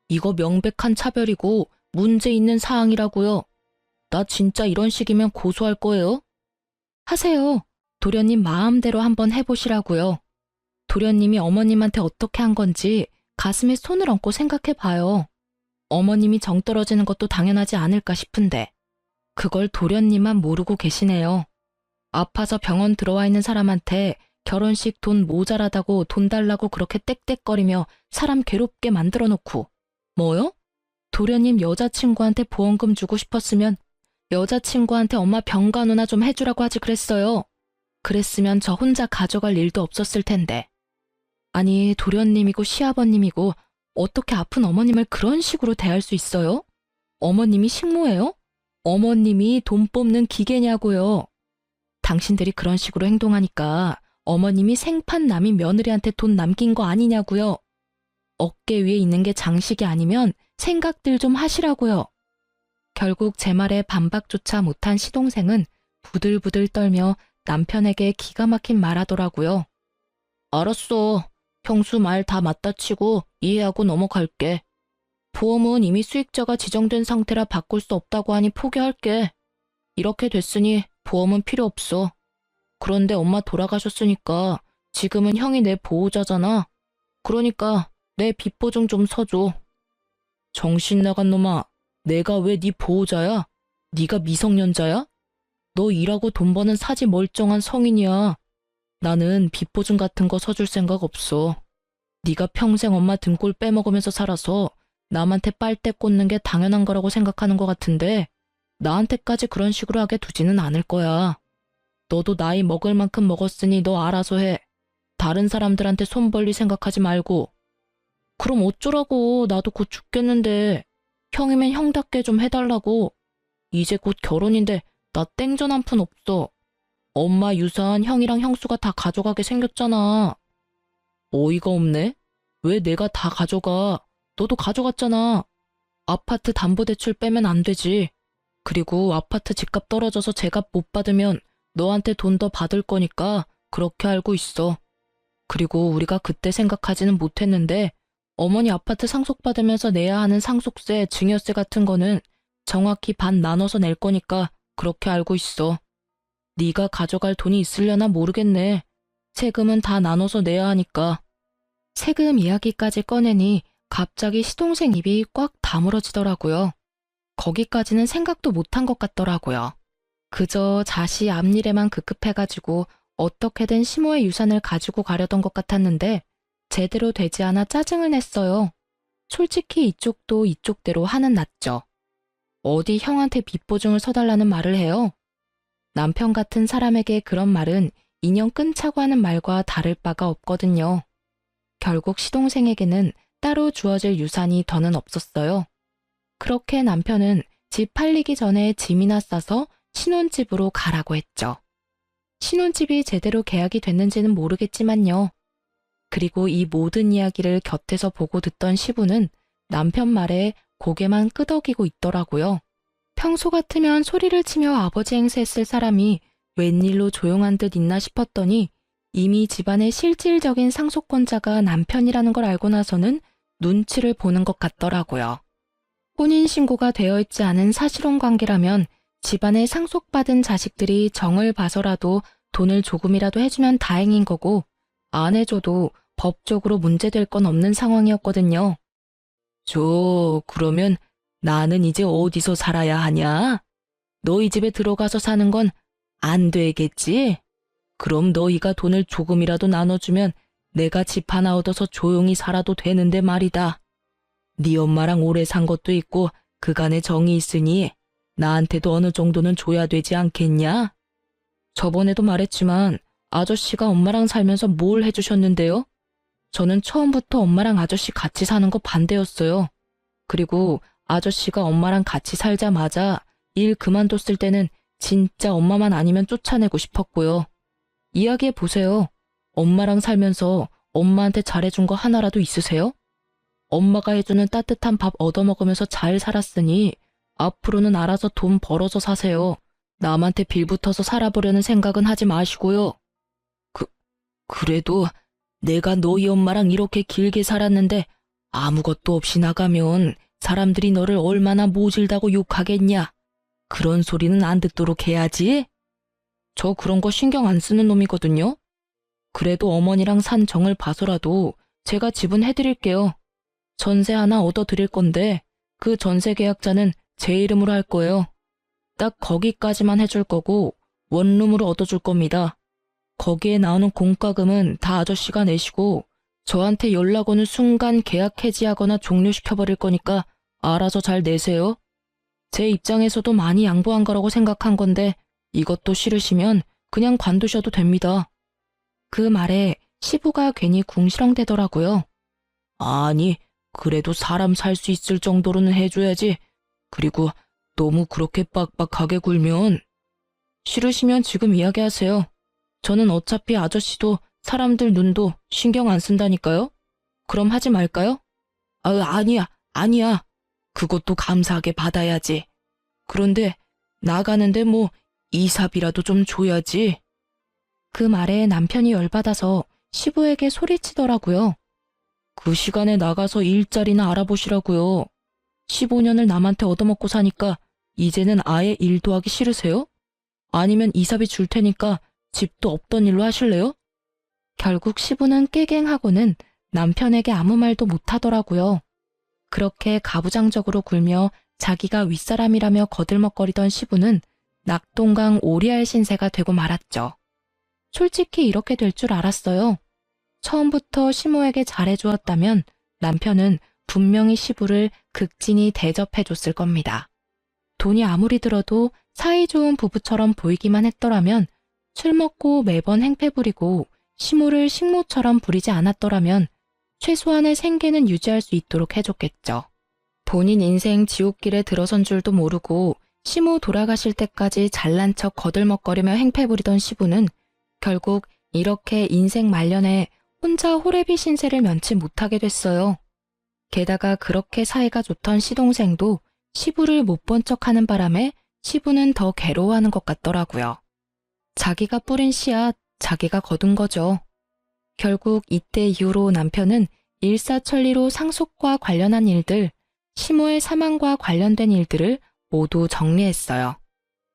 이거 명백한 차별이고 문제 있는 사항이라고요. 나 진짜 이런 식이면 고소할 거예요? 하세요. 도련님 마음대로 한번 해보시라고요. 도련님이 어머님한테 어떻게 한 건지 가슴에 손을 얹고 생각해봐요. 어머님이 정 떨어지는 것도 당연하지 않을까 싶은데 그걸 도련님만 모르고 계시네요. 아파서 병원 들어와 있는 사람한테 결혼식 돈 모자라다고 돈 달라고 그렇게 떽떽거리며 사람 괴롭게 만들어 놓고 뭐요? 도련님 여자친구한테 보험금 주고 싶었으면 여자친구한테 엄마 병간호나 좀 해주라고 하지 그랬어요. 그랬으면 저 혼자 가져갈 일도 없었을 텐데. 아니 도련님이고 시아버님이고 어떻게 아픈 어머님을 그런 식으로 대할 수 있어요? 어머님이 식모예요? 어머님이 돈 뽑는 기계냐고요. 당신들이 그런 식으로 행동하니까 어머님이 생판 남인 며느리한테 돈 남긴 거 아니냐고요. 어깨 위에 있는 게 장식이 아니면 생각들 좀 하시라고요. 결국 제 말에 반박조차 못한 시동생은 부들부들 떨며 남편에게 기가 막힌 말하더라고요. 알았어. 형수 말 다 맞다 치고 이해하고 넘어갈게. 보험은 이미 수익자가 지정된 상태라 바꿀 수 없다고 하니 포기할게. 이렇게 됐으니 보험은 필요 없어. 그런데 엄마 돌아가셨으니까 지금은 형이 내 보호자잖아. 그러니까 내 빚보증 좀 서줘. 정신 나간 놈아. 내가 왜 네 보호자야? 네가 미성년자야? 너 일하고 돈 버는 사지 멀쩡한 성인이야. 나는 빚보증 같은 거 서줄 생각 없어. 네가 평생 엄마 등골 빼먹으면서 살아서 남한테 빨대 꽂는 게 당연한 거라고 생각하는 것 같은데 나한테까지 그런 식으로 하게 두지는 않을 거야. 너도 나이 먹을 만큼 먹었으니 너 알아서 해. 다른 사람들한테 손 벌릴 생각하지 말고. 그럼 어쩌라고. 나도 곧 죽겠는데. 형이면 형답게 좀 해달라고. 이제 곧 결혼인데 나 땡전 한 푼 없어. 엄마 유산 형이랑 형수가 다 가져가게 생겼잖아. 어이가 없네. 왜 내가 다 가져가. 너도 가져갔잖아. 아파트 담보대출 빼면 안 되지. 그리고 아파트 집값 떨어져서 제값 못 받으면 너한테 돈 더 받을 거니까 그렇게 알고 있어. 그리고 우리가 그때 생각하지는 못했는데 어머니 아파트 상속받으면서 내야 하는 상속세, 증여세 같은 거는 정확히 반 나눠서 낼 거니까 그렇게 알고 있어. 네가 가져갈 돈이 있으려나 모르겠네. 세금은 다 나눠서 내야 하니까. 세금 이야기까지 꺼내니 갑자기 시동생 입이 꽉 다물어지더라고요. 거기까지는 생각도 못한 것 같더라고요. 그저 자시 앞일에만 급급해가지고 어떻게든 시모의 유산을 가지고 가려던 것 같았는데 제대로 되지 않아 짜증을 냈어요. 솔직히 이쪽도 이쪽대로 화는 났죠. 어디 형한테 빚보증을 서달라는 말을 해요? 남편 같은 사람에게 그런 말은 인연 끊자고 하는 말과 다를 바가 없거든요. 결국 시동생에게는 따로 주어질 유산이 더는 없었어요. 그렇게 남편은 집 팔리기 전에 짐이나 싸서 신혼집으로 가라고 했죠. 신혼집이 제대로 계약이 됐는지는 모르겠지만요. 그리고 이 모든 이야기를 곁에서 보고 듣던 시부는 남편 말에 고개만 끄덕이고 있더라고요. 평소 같으면 소리를 치며 아버지 행세했을 사람이 웬일로 조용한 듯 있나 싶었더니 이미 집안의 실질적인 상속권자가 남편이라는 걸 알고 나서는 눈치를 보는 것 같더라고요. 혼인신고가 되어 있지 않은 사실혼 관계라면 집안에 상속받은 자식들이 정을 봐서라도 돈을 조금이라도 해주면 다행인 거고 안 해줘도 법적으로 문제될 건 없는 상황이었거든요. 그러면 나는 이제 어디서 살아야 하냐? 너희 집에 들어가서 사는 건 안 되겠지? 그럼 너희가 돈을 조금이라도 나눠주면 내가 집 하나 얻어서 조용히 살아도 되는데 말이다. 네 엄마랑 오래 산 것도 있고 그간의 정이 있으니 나한테도 어느 정도는 줘야 되지 않겠냐? 저번에도 말했지만 아저씨가 엄마랑 살면서 뭘 해주셨는데요? 저는 처음부터 엄마랑 아저씨 같이 사는 거 반대였어요. 그리고 아저씨가 엄마랑 같이 살자마자 일 그만뒀을 때는 진짜 엄마만 아니면 쫓아내고 싶었고요. 이야기해 보세요. 엄마랑 살면서 엄마한테 잘해준 거 하나라도 있으세요? 엄마가 해주는 따뜻한 밥 얻어먹으면서 잘 살았으니 앞으로는 알아서 돈 벌어서 사세요. 남한테 빌붙어서 살아보려는 생각은 하지 마시고요. 그래도 내가 너희 엄마랑 이렇게 길게 살았는데 아무것도 없이 나가면 사람들이 너를 얼마나 모질다고 욕하겠냐. 그런 소리는 안 듣도록 해야지. 저 그런 거 신경 안 쓰는 놈이거든요. 그래도 어머니랑 산 정을 봐서라도 제가 지분해드릴게요. 전세 하나 얻어드릴 건데 그 전세 계약자는 제 이름으로 할 거예요. 딱 거기까지만 해줄 거고 원룸으로 얻어줄 겁니다. 거기에 나오는 공과금은 다 아저씨가 내시고 저한테 연락 오는 순간 계약 해지하거나 종료시켜버릴 거니까 알아서 잘 내세요. 제 입장에서도 많이 양보한 거라고 생각한 건데 이것도 싫으시면 그냥 관두셔도 됩니다. 그 말에 시부가 괜히 궁시렁대더라고요. 아니, 그래도 사람 살 수 있을 정도로는 해줘야지. 그리고 너무 그렇게 빡빡하게 굴면. 싫으시면 지금 이야기하세요. 저는 어차피 아저씨도 사람들 눈도 신경 안 쓴다니까요. 그럼 하지 말까요? 아니야. 그것도 감사하게 받아야지. 그런데 나가는데 뭐 이삽이라도 좀 줘야지. 그 말에 남편이 열받아서 시부에게 소리치더라고요. 그 시간에 나가서 일자리나 알아보시라고요. 15년을 남한테 얻어먹고 사니까 이제는 아예 일도 하기 싫으세요? 아니면 이삽이 줄 테니까 집도 없던 일로 하실래요? 결국 시부는 깨갱하고는 남편에게 아무 말도 못하더라고요. 그렇게 가부장적으로 굴며 자기가 윗사람이라며 거들먹거리던 시부는 낙동강 오리알 신세가 되고 말았죠. 솔직히 이렇게 될 줄 알았어요. 처음부터 시모에게 잘해주었다면 남편은 분명히 시부를 극진히 대접해줬을 겁니다. 돈이 아무리 들어도 사이좋은 부부처럼 보이기만 했더라면, 술 먹고 매번 행패 부리고 시모를 식모처럼 부리지 않았더라면 최소한의 생계는 유지할 수 있도록 해줬겠죠. 본인 인생 지옥길에 들어선 줄도 모르고 시모 돌아가실 때까지 잘난 척 거들먹거리며 행패 부리던 시부는 결국 이렇게 인생 말년에 혼자 호래비 신세를 면치 못하게 됐어요. 게다가 그렇게 사이가 좋던 시동생도 시부를 못 본 척하는 바람에 시부는 더 괴로워하는 것 같더라고요. 자기가 뿌린 씨앗, 자기가 거둔 거죠. 결국 이때 이후로 남편은 일사천리로 상속과 관련한 일들, 시모의 사망과 관련된 일들을 모두 정리했어요.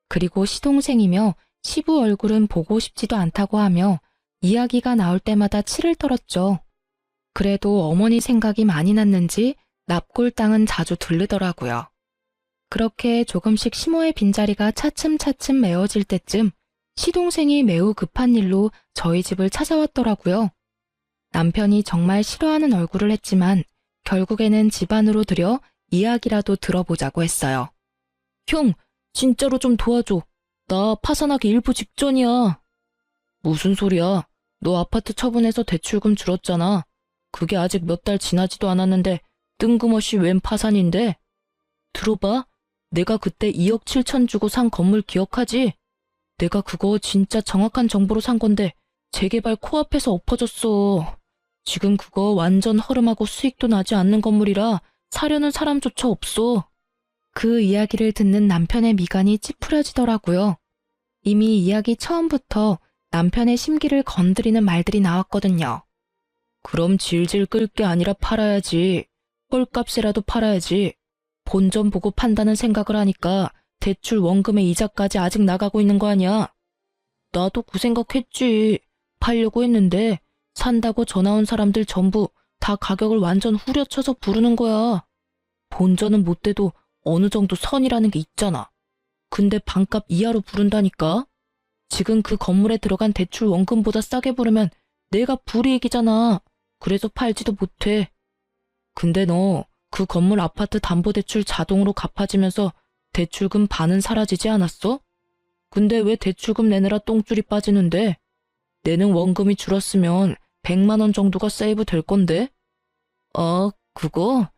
그리고 시동생이며 시부 얼굴은 보고 싶지도 않다고 하며 이야기가 나올 때마다 치를 떨었죠. 그래도 어머니 생각이 많이 났는지 납골 땅은 자주 들르더라고요. 그렇게 조금씩 시모의 빈자리가 차츰차츰 메워질 때쯤 시동생이 매우 급한 일로 저희 집을 찾아왔더라고요. 남편이 정말 싫어하는 얼굴을 했지만 결국에는 집 안으로 들여 이야기라도 들어보자고 했어요. 형, 진짜로 좀 도와줘. 나 파산하기 일부 직전이야. 무슨 소리야? 너 아파트 처분해서 대출금 줄었잖아. 그게 아직 몇 달 지나지도 않았는데 뜬금없이 웬 파산인데? 들어봐. 내가 그때 2억 7천 주고 산 건물 기억하지? 내가 그거 진짜 정확한 정보로 산 건데 재개발 코앞에서 엎어졌어. 지금 그거 완전 허름하고 수익도 나지 않는 건물이라 사려는 사람조차 없어. 그 이야기를 듣는 남편의 미간이 찌푸려지더라고요. 이미 이야기 처음부터 남편의 심기를 건드리는 말들이 나왔거든요. 그럼 질질 끌 게 아니라 팔아야지. 헐값이라도 팔아야지. 본전 보고 판다는 생각을 하니까 대출 원금의 이자까지 아직 나가고 있는 거 아니야. 나도 그 생각했지. 팔려고 했는데 산다고 전화 온 사람들 전부 다 가격을 완전 후려쳐서 부르는 거야. 본전은 못 대도 어느 정도 선이라는 게 있잖아. 근데 반값 이하로 부른다니까? 지금 그 건물에 들어간 대출 원금보다 싸게 부르면 내가 불이익이잖아. 그래서 팔지도 못해. 근데 너 그 건물 아파트 담보대출 자동으로 갚아지면서 대출금 반은 사라지지 않았어? 근데 왜 대출금 내느라 똥줄이 빠지는데? 내는 원금이 줄었으면 100만 원 정도가 세이브 될 건데? 그거?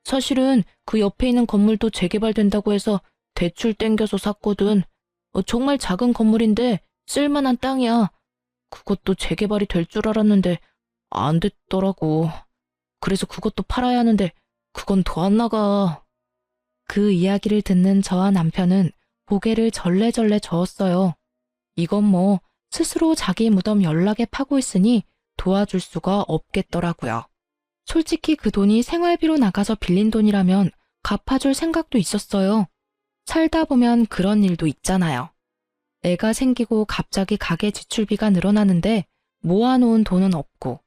사실은 그 옆에 있는 건물도 재개발된다고 해서 대출 땡겨서 샀거든. 정말 작은 건물인데 쓸만한 땅이야. 그것도 재개발이 될 줄 알았는데 안 됐더라고. 그래서 그것도 팔아야 하는데 그건 더 안 나가. 그 이야기를 듣는 저와 남편은 고개를 절레절레 저었어요. 이건 뭐 스스로 자기 무덤 연락에 파고 있으니 도와줄 수가 없겠더라고요. 솔직히 그 돈이 생활비로 나가서 빌린 돈이라면 갚아줄 생각도 있었어요. 살다 보면 그런 일도 있잖아요. 애가 생기고 갑자기 가계 지출비가 늘어나는데 모아놓은 돈은 없고,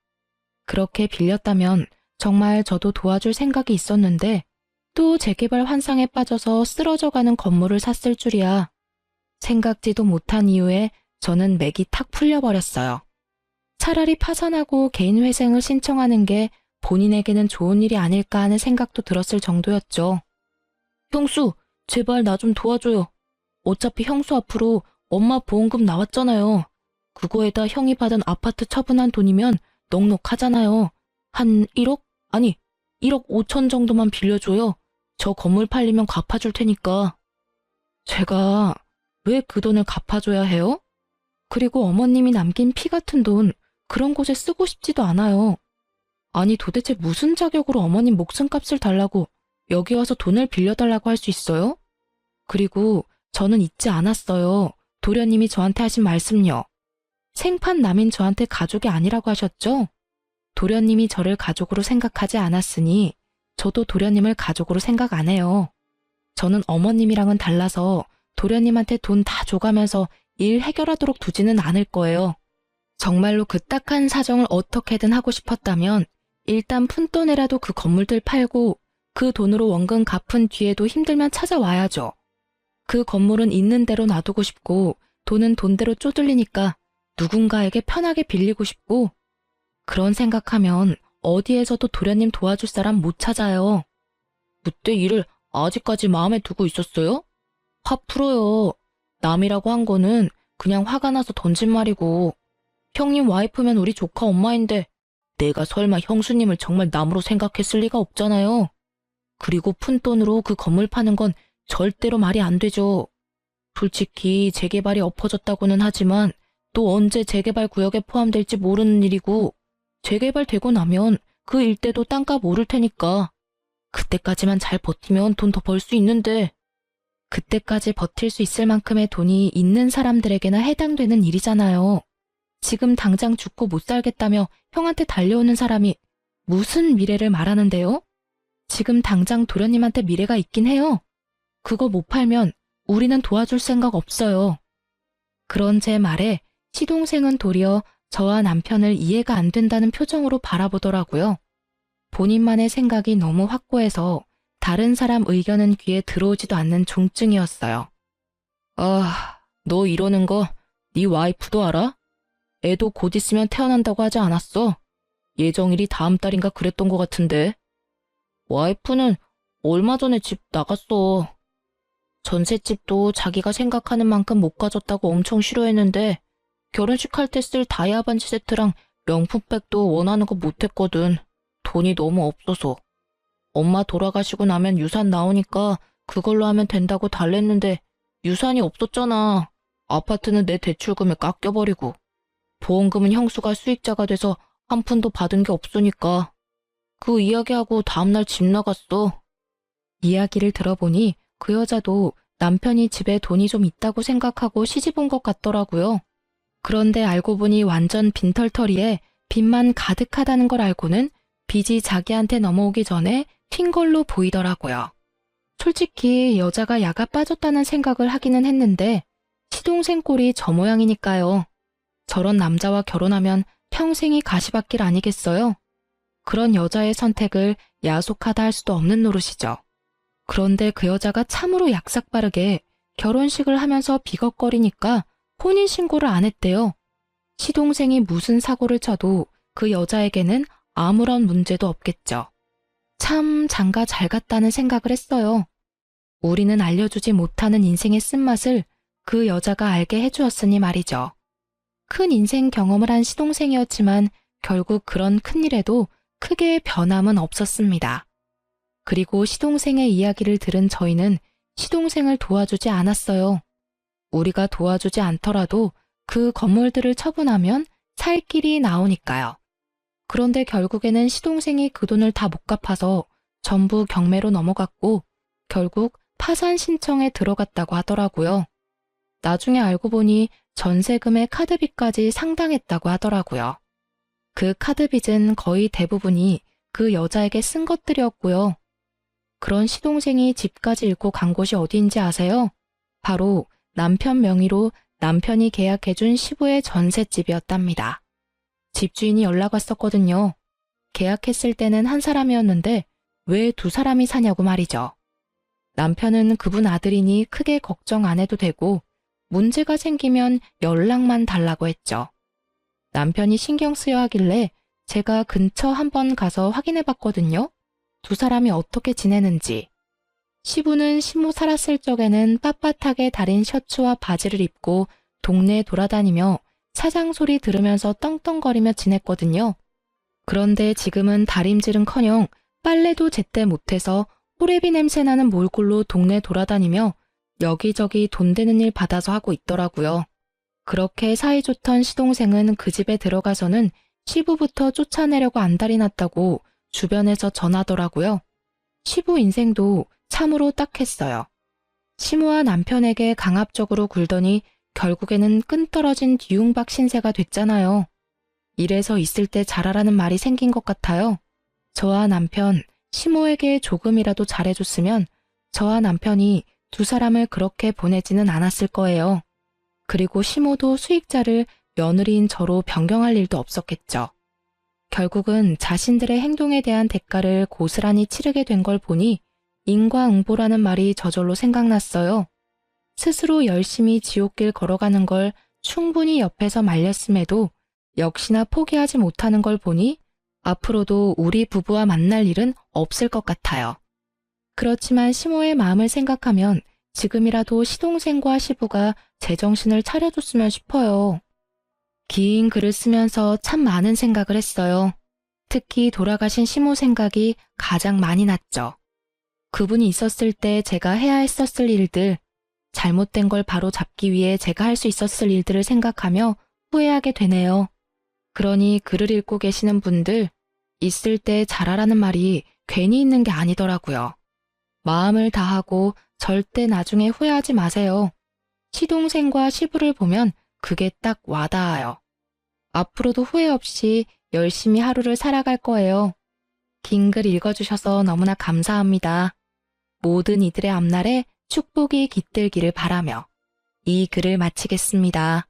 그렇게 빌렸다면 정말 저도 도와줄 생각이 있었는데 또 재개발 환상에 빠져서 쓰러져가는 건물을 샀을 줄이야. 생각지도 못한 이유에 저는 맥이 탁 풀려버렸어요. 차라리 파산하고 개인회생을 신청하는 게 본인에게는 좋은 일이 아닐까 하는 생각도 들었을 정도였죠. 형수, 제발 나 좀 도와줘요. 어차피 형수 앞으로 엄마 보험금 나왔잖아요. 그거에다 형이 받은 아파트 처분한 돈이면 넉넉하잖아요. 한 1억? 아니, 1억 5천 정도만 빌려줘요. 저 건물 팔리면 갚아줄 테니까. 제가 왜 그 돈을 갚아줘야 해요? 그리고 어머님이 남긴 피 같은 돈, 그런 곳에 쓰고 싶지도 않아요. 아니 도대체 무슨 자격으로 어머님 목숨값을 달라고 여기 와서 돈을 빌려달라고 할 수 있어요? 그리고 저는 잊지 않았어요. 도련님이 저한테 하신 말씀요. 생판 남인 저한테 가족이 아니라고 하셨죠? 도련님이 저를 가족으로 생각하지 않았으니 저도 도련님을 가족으로 생각 안 해요. 저는 어머님이랑은 달라서 도련님한테 돈 다 줘가면서 일 해결하도록 두지는 않을 거예요. 정말로 그 딱한 사정을 어떻게든 하고 싶었다면 일단 푼돈에라도 그 건물들 팔고 그 돈으로 원금 갚은 뒤에도 힘들면 찾아와야죠. 그 건물은 있는 대로 놔두고 싶고 돈은 돈대로 쪼들리니까 누군가에게 편하게 빌리고 싶고, 그런 생각하면 어디에서도 도련님 도와줄 사람 못 찾아요. 그때 일을 아직까지 마음에 두고 있었어요? 화 풀어요. 남이라고 한 거는 그냥 화가 나서 던진 말이고, 형님 와이프면 우리 조카 엄마인데 내가 설마 형수님을 정말 남으로 생각했을 리가 없잖아요. 그리고 푼돈으로 그 건물 파는 건 절대로 말이 안 되죠. 솔직히 재개발이 엎어졌다고는 하지만 또 언제 재개발 구역에 포함될지 모르는 일이고, 재개발되고 나면 그 일대도 땅값 오를 테니까 그때까지만 잘 버티면 돈 더 벌 수 있는데, 그때까지 버틸 수 있을 만큼의 돈이 있는 사람들에게나 해당되는 일이잖아요. 지금 당장 죽고 못 살겠다며 형한테 달려오는 사람이 무슨 미래를 말하는데요? 지금 당장 도련님한테 미래가 있긴 해요. 그거 못 팔면 우리는 도와줄 생각 없어요. 그런 제 말에 시동생은 도리어 저와 남편을 이해가 안 된다는 표정으로 바라보더라고요. 본인만의 생각이 너무 확고해서 다른 사람 의견은 귀에 들어오지도 않는 종증이었어요. 너 이러는 거 네 와이프도 알아? 애도 곧 있으면 태어난다고 하지 않았어? 예정일이 다음 달인가 그랬던 것 같은데. 와이프는 얼마 전에 집 나갔어. 전셋집도 자기가 생각하는 만큼 못 가졌다고 엄청 싫어했는데 결혼식 할 때 쓸 다이아 반지 세트랑 명품백도 원하는 거 못했거든. 돈이 너무 없어서. 엄마 돌아가시고 나면 유산 나오니까 그걸로 하면 된다고 달랬는데 유산이 없었잖아. 아파트는 내 대출금에 깎여버리고. 보험금은 형수가 수익자가 돼서 한 푼도 받은 게 없으니까. 그 이야기하고 다음날 집 나갔어. 이야기를 들어보니 그 여자도 남편이 집에 돈이 좀 있다고 생각하고 시집 온 것 같더라고요. 그런데 알고 보니 완전 빈털터리에 빚만 가득하다는 걸 알고는 빚이 자기한테 넘어오기 전에 튄 걸로 보이더라고요. 솔직히 여자가 야가 빠졌다는 생각을 하기는 했는데 시동생 꼴이 저 모양이니까요. 저런 남자와 결혼하면 평생이 가시밭길 아니겠어요? 그런 여자의 선택을 야속하다 할 수도 없는 노릇이죠. 그런데 그 여자가 참으로 약삭빠르게 결혼식을 하면서 비걱거리니까 혼인신고를 안 했대요. 시동생이 무슨 사고를 쳐도 그 여자에게는 아무런 문제도 없겠죠. 참 장가 잘 갔다는 생각을 했어요. 우리는 알려주지 못하는 인생의 쓴맛을 그 여자가 알게 해주었으니 말이죠. 큰 인생 경험을 한 시동생이었지만 결국 그런 큰일에도 크게 변함은 없었습니다. 그리고 시동생의 이야기를 들은 저희는 시동생을 도와주지 않았어요. 우리가 도와주지 않더라도 그 건물들을 처분하면 살 길이 나오니까요. 그런데 결국에는 시동생이 그 돈을 다 못 갚아서 전부 경매로 넘어갔고 결국 파산 신청에 들어갔다고 하더라고요. 나중에 알고 보니 전세금의 카드빚까지 상당했다고 하더라고요. 그 카드빚은 거의 대부분이 그 여자에게 쓴 것들이었고요. 그런 시동생이 집까지 잃고 간 곳이 어디인지 아세요? 바로 남편 명의로 남편이 계약해준 시부의 전셋집이었답니다. 집주인이 연락 왔었거든요. 계약했을 때는 한 사람이었는데 왜 두 사람이 사냐고 말이죠. 남편은 그분 아들이니 크게 걱정 안 해도 되고 문제가 생기면 연락만 달라고 했죠. 남편이 신경 쓰여 하길래 제가 근처 한번 가서 확인해 봤거든요. 두 사람이 어떻게 지내는지. 시부는 시모 살았을 적에는 빳빳하게 다린 셔츠와 바지를 입고 동네 돌아다니며 사장 소리 들으면서 떵떵거리며 지냈거든요. 그런데 지금은 다림질은커녕 빨래도 제때 못해서 호레비 냄새 나는 몰골로 동네 돌아다니며 여기저기 돈 되는 일 받아서 하고 있더라고요. 그렇게 사이좋던 시동생은 그 집에 들어가서는 시부부터 쫓아내려고 안달이 났다고 주변에서 전하더라고요. 시부 인생도 참으로 딱했어요. 시모와 남편에게 강압적으로 굴더니 결국에는 끈떨어진 뒤움박 신세가 됐잖아요. 이래서 있을 때 잘하라는 말이 생긴 것 같아요. 저와 남편, 시모에게 조금이라도 잘해줬으면 저와 남편이 두 사람을 그렇게 보내지는 않았을 거예요. 그리고 시모도 수익자를 며느리인 저로 변경할 일도 없었겠죠. 결국은 자신들의 행동에 대한 대가를 고스란히 치르게 된 걸 보니 인과응보라는 말이 저절로 생각났어요. 스스로 열심히 지옥길 걸어가는 걸 충분히 옆에서 말렸음에도 역시나 포기하지 못하는 걸 보니 앞으로도 우리 부부와 만날 일은 없을 것 같아요. 그렇지만 시모의 마음을 생각하면 지금이라도 시동생과 시부가 제정신을 차려줬으면 싶어요. 긴 글을 쓰면서 참 많은 생각을 했어요. 특히 돌아가신 시모 생각이 가장 많이 났죠. 그분이 있었을 때 제가 해야 했었을 일들, 잘못된 걸 바로 잡기 위해 제가 할 수 있었을 일들을 생각하며 후회하게 되네요. 그러니 글을 읽고 계시는 분들, 있을 때 잘하라는 말이 괜히 있는 게 아니더라고요. 마음을 다하고 절대 나중에 후회하지 마세요. 시동생과 시부를 보면 그게 딱 와닿아요. 앞으로도 후회 없이 열심히 하루를 살아갈 거예요. 긴 글 읽어주셔서 너무나 감사합니다. 모든 이들의 앞날에 축복이 깃들기를 바라며 이 글을 마치겠습니다.